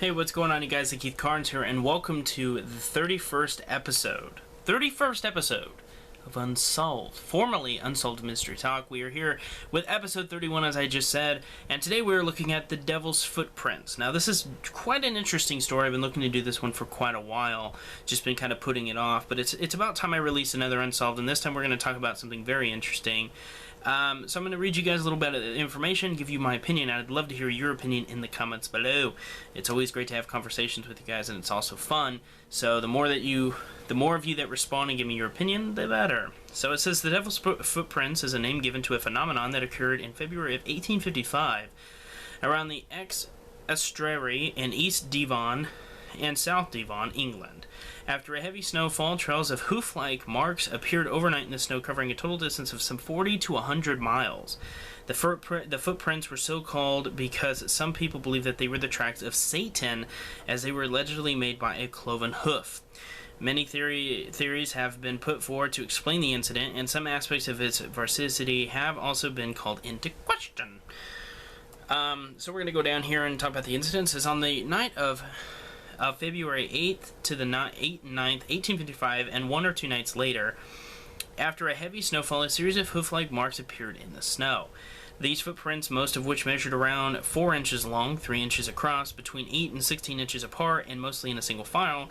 Hey, what's going on, you guys? Keith Carnes here, and welcome to the 31st episode. 31st episode of Unsolved, formerly Unsolved Mystery Talk. We are here with episode 31, as I just said, and today we are looking at the Devil's Footprints. Now, this is quite an interesting story. I've been looking to do this one for quite a while, just been kind of putting it off, but it's about time I release another Unsolved, and this time we're going to talk about something very interesting. So I'm going to read you guys a little bit of information, give you my opinion, and I'd love to hear your opinion in the comments below. It's always great to have conversations with you guys, and it's also fun. So the more of you that respond and give me your opinion, the better. So it says the Devil's Footprints is a name given to a phenomenon that occurred in February of 1855 around the estuary in East Devon and South Devon, England. After a heavy snowfall, trails of hoof-like marks appeared overnight in the snow, covering a total distance of some 40 to 100 miles. The footprints were so called because some people believe that they were the tracks of Satan, as they were allegedly made by a cloven hoof. Many theories have been put forward to explain the incident, and some aspects of its veracity have also been called into question. So we're going to go down here and talk about the incidents. It's on the night of February 8th to the 8th and 9th, 1855, and one or two nights later, after a heavy snowfall, a series of hoof-like marks appeared in the snow. These footprints, most of which measured around 4 inches long, 3 inches across, between 8 and 16 inches apart, and mostly in a single file,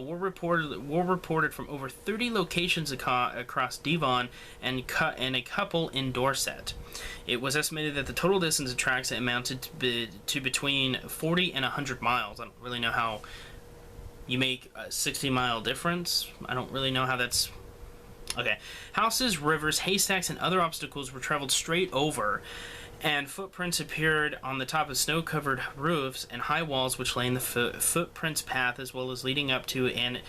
were reported from over 30 locations across Devon and a couple in Dorset. It was estimated that the total distance of tracks amounted to between 40 and 100 miles. I don't really know how you make a 60-mile difference. I don't really know how that's... Okay. Houses, rivers, haystacks, and other obstacles were traveled straight over, and footprints appeared on the top of snow-covered roofs and high walls which lay in the footprints path, as well as leading up to and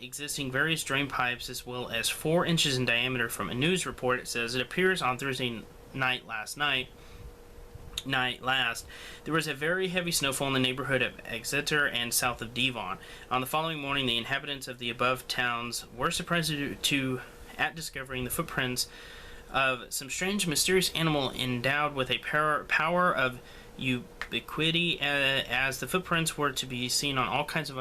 existing various drain pipes, as well as 4 inches in diameter. From a news report, it says it appears on Thursday night last. There was a very heavy snowfall in the neighborhood of Exeter and south of Devon. On the following morning, the inhabitants of the above towns were surprised at discovering the footprints of some strange, mysterious animal endowed with a power of ubiquity, as the footprints were to be seen on all kinds of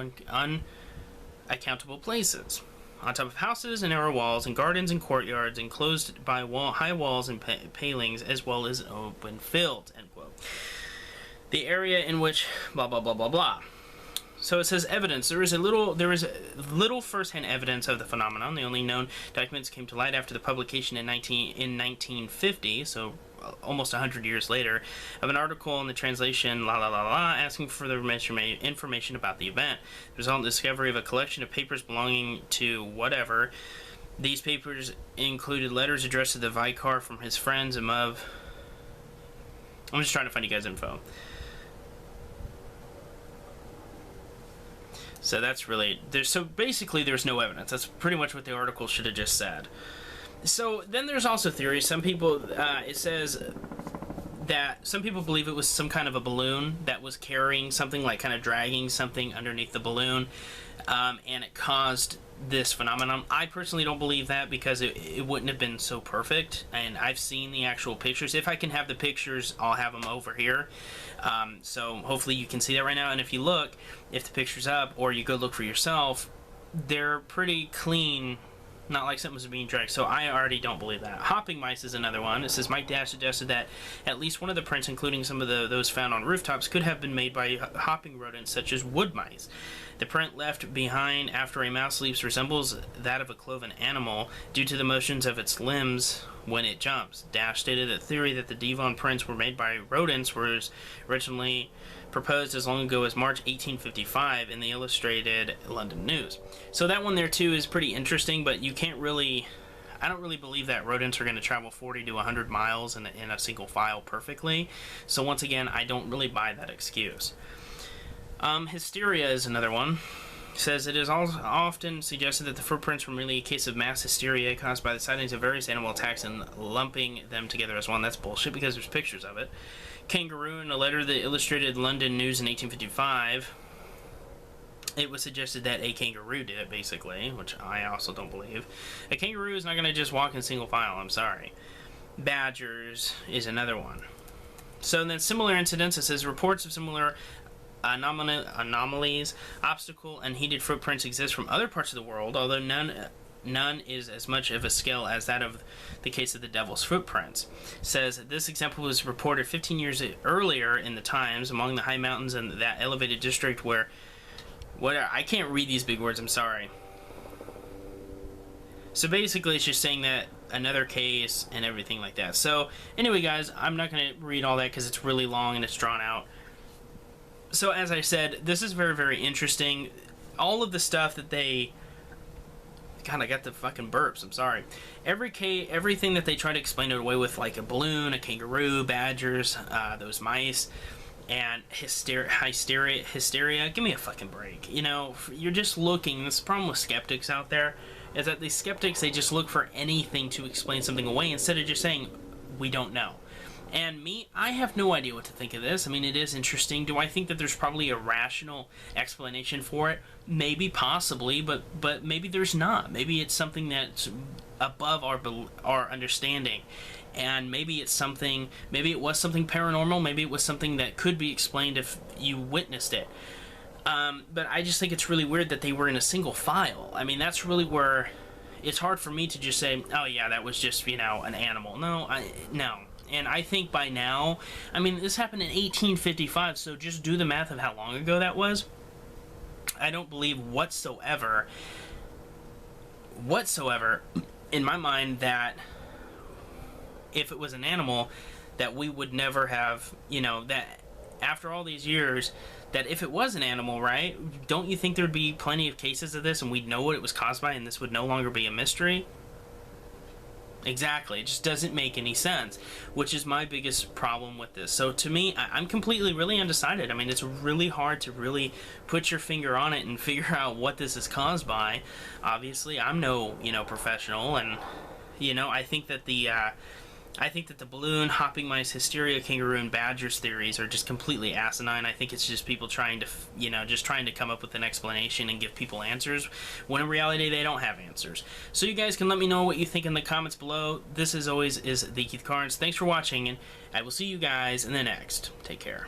unaccountable places. On top of houses and narrow walls, and gardens and courtyards, enclosed by high walls and palings, as well as open fields, end quote. The area in which blah blah blah blah blah. So it says evidence. There is little first-hand evidence of the phenomenon. The only known documents came to light after the publication in 1950, so almost 100 years later, of an article in the translation asking for the information about the event. The resultant discovery of a collection of papers belonging to whatever. These papers included letters addressed to the vicar from his friends above. I'm just trying to find you guys info. So that's really... So basically there's no evidence. That's pretty much what the article should have just said. So then there's also theories. Some people, it says that some people believe it was some kind of a balloon that was carrying something, like kind of dragging something underneath the balloon, and it caused this phenomenon. I personally don't believe that, because it wouldn't have been so perfect, and I've seen the actual pictures. If I can have the pictures, I'll have them over here. So hopefully you can see that right now, and if you look, if the picture's up, or you go look for yourself, they're pretty clean. Not like something was being dragged, so I already don't believe that. Hopping mice is another one. It says Mike Dash suggested that at least one of the prints, including some of those found on rooftops, could have been made by hopping rodents such as wood mice. The print left behind after a mouse leaps resembles that of a cloven animal due to the motions of its limbs when it jumps. Dash stated that theory that the Devon prints were made by rodents was originally proposed as long ago as March 1855 in the Illustrated London News. So that one there too is pretty interesting, but you can't really... I don't really believe that rodents are going to travel 40 to 100 miles in a single file perfectly. So once again, I don't really buy that excuse. Hysteria is another one. It says it is often suggested that the footprints were merely a case of mass hysteria caused by the sightings of various animal attacks and lumping them together as one. That's bullshit, because there's pictures of it. Kangaroo, in a letter to the Illustrated London News in 1855, it was suggested that a kangaroo did it, basically, which I also don't believe. A kangaroo is not going to just walk in single file, I'm sorry. Badgers is another one. So then similar incidents, it says reports of similar anomalies, obstacle, and heated footprints exist from other parts of the world, although none is as much of a scale as that of the case of the devil's footprints. Says this example was reported 15 years earlier in the Times among the high mountains in that elevated district where I can't read these big words, I'm sorry. So basically it's just saying that another case and everything like that. So anyway guys, I'm not going to read all that because it's really long and it's drawn out. So as I said, this is very, very interesting. All of the stuff that they... God, I got the fucking burps. I'm sorry. Everything that they try to explain it away with, like a balloon, a kangaroo, badgers, those mice, and hysteria. Give me a fucking break. You know, you're just looking. This problem with skeptics out there is that these skeptics, they just look for anything to explain something away instead of just saying, we don't know. And me, I have no idea what to think of this. I mean, it is interesting. Do I think that there's probably a rational explanation for it? Maybe, possibly, but maybe there's not. Maybe it's something that's above our understanding. And maybe it's something, maybe it was something paranormal, maybe it was something that could be explained if you witnessed it. But I just think it's really weird that they were in a single file. I mean, that's really where it's hard for me to just say, oh yeah, that was just, you know, an animal. No. And I think by now, I mean, this happened in 1855, so just do the math of how long ago that was. I don't believe whatsoever, in my mind, that if it was an animal, that we would never have, you know, that after all these years, that if it was an animal, right, don't you think there'd be plenty of cases of this and we'd know what it was caused by and this would no longer be a mystery? Exactly. It just doesn't make any sense, which is my biggest problem with this. So to me, I'm completely really undecided. I mean, it's really hard to really put your finger on it and figure out what this is caused by. Obviously, I'm no, you know, professional, and, you know, I think that the balloon, hopping mice, hysteria, kangaroo, and badgers theories are just completely asinine. I think it's just people trying to, you know, just trying to come up with an explanation and give people answers, when in reality they don't have answers. So you guys can let me know what you think in the comments below. This, as always, is the Keith Carnes. Thanks for watching, and I will see you guys in the next. Take care.